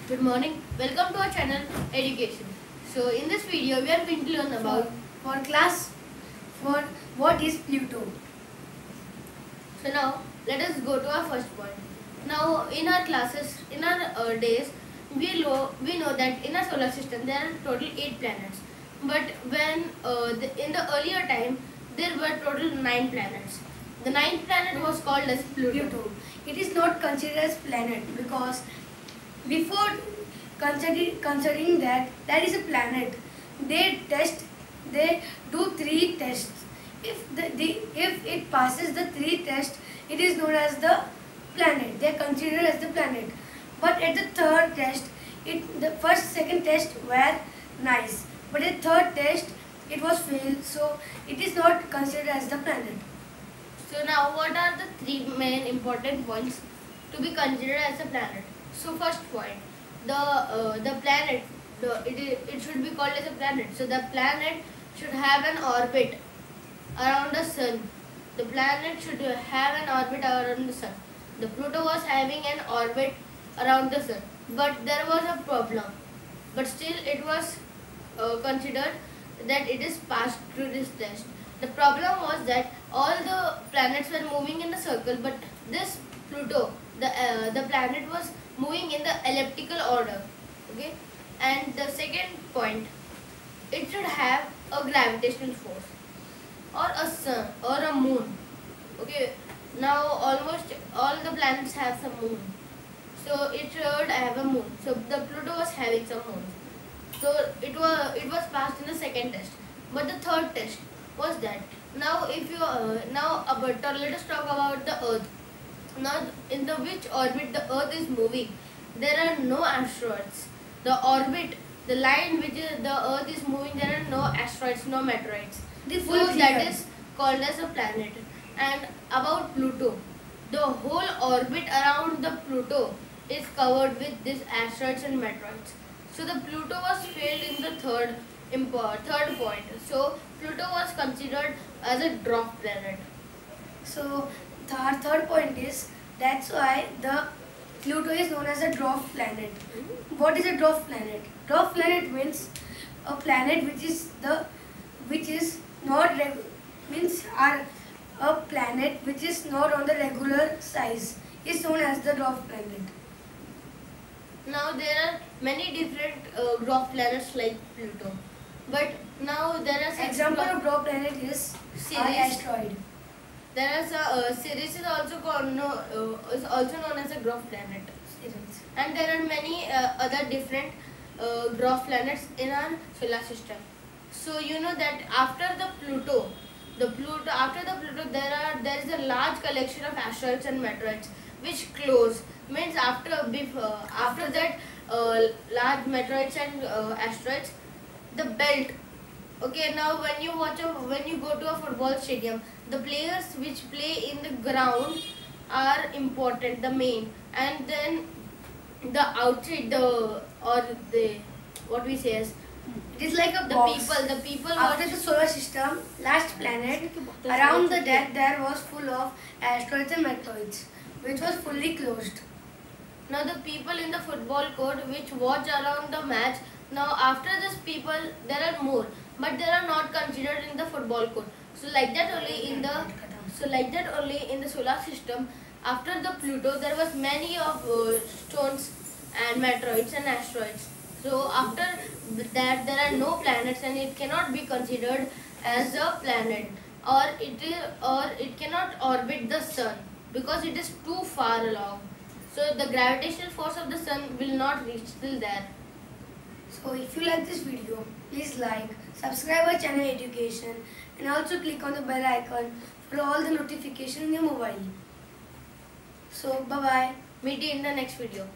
Good morning. Welcome to our channel Education. So in this video we are going to learn about for what is Pluto. So now let us go to our first point. Now in our classes, in our days, we know that in our solar system there are total 8 planets. But when in the earlier time there were total 9 planets. The ninth planet was called as Pluto. It is not considered as planet because before considering that is a planet, they do 3 tests. If it passes the 3 tests, it is known as the planet. They are considered as the planet. But at the third test, the first, second test were nice. But at third test, it was failed. So it is not considered as the planet. So now what are the 3 main important points to be considered as a planet? So first point, the planet, it should be called as a planet. So the planet should have an orbit around the sun. The planet should have an orbit around the sun. The Pluto was having an orbit around the sun, but there was a problem. But still it was considered that it is passed through this test. The problem was that all the planets were moving in a circle, but this Pluto, the planet was moving in the elliptical order. Okay, and the second point, it should have a gravitational force or a sun or a moon. Okay, now almost all the planets have some moon, so it should have a moon. So the Pluto was having some moon, so it was passed in the second test. But the third test was that now if you let us talk about the Earth. Now in the which orbit the Earth is moving, there are no asteroids. The orbit, the line which the Earth is moving, there are no asteroids, no meteorites. So that is called as a planet. And about Pluto, the whole orbit around the Pluto is covered with these asteroids and meteorites. So the Pluto was failed in the third point. So Pluto was considered as a dwarf planet. So our third point is that's why the Pluto is known as a dwarf planet. What is a dwarf planet? Dwarf planet means a planet which is not a planet which is not on the regular size is known as the dwarf planet. Now there are many different dwarf planets like Pluto, but now there are example of dwarf planet is asteroid. There is Ceres is also known as a dwarf planet. And there are many other different dwarf planets in our solar system. So you know that after the Pluto, there is a large collection of asteroids and meteorites which close. Means after that large meteorites and asteroids, the belt. Okay, now when you go to a football stadium, the players which play in the ground are important, the main, and then the outside what we say is, it is like a box. The people after the solar system, last planet around the death there was full of asteroids and meteoroids, which was fully closed. Now the people in the football court which watch around the match, now after this people there are more, but they are not considered in the football court. So like that only in the solar system, after the Pluto there was many of stones and meteoroids and asteroids. So after that there are no planets and it cannot be considered as a planet, or it cannot orbit the sun because it is too far along. So the gravitational force of the sun will not reach till there. So if you like this video, please like, subscribe our channel Education, and also click on the bell icon for all the notifications in your mobile. So bye bye. Meet you in the next video.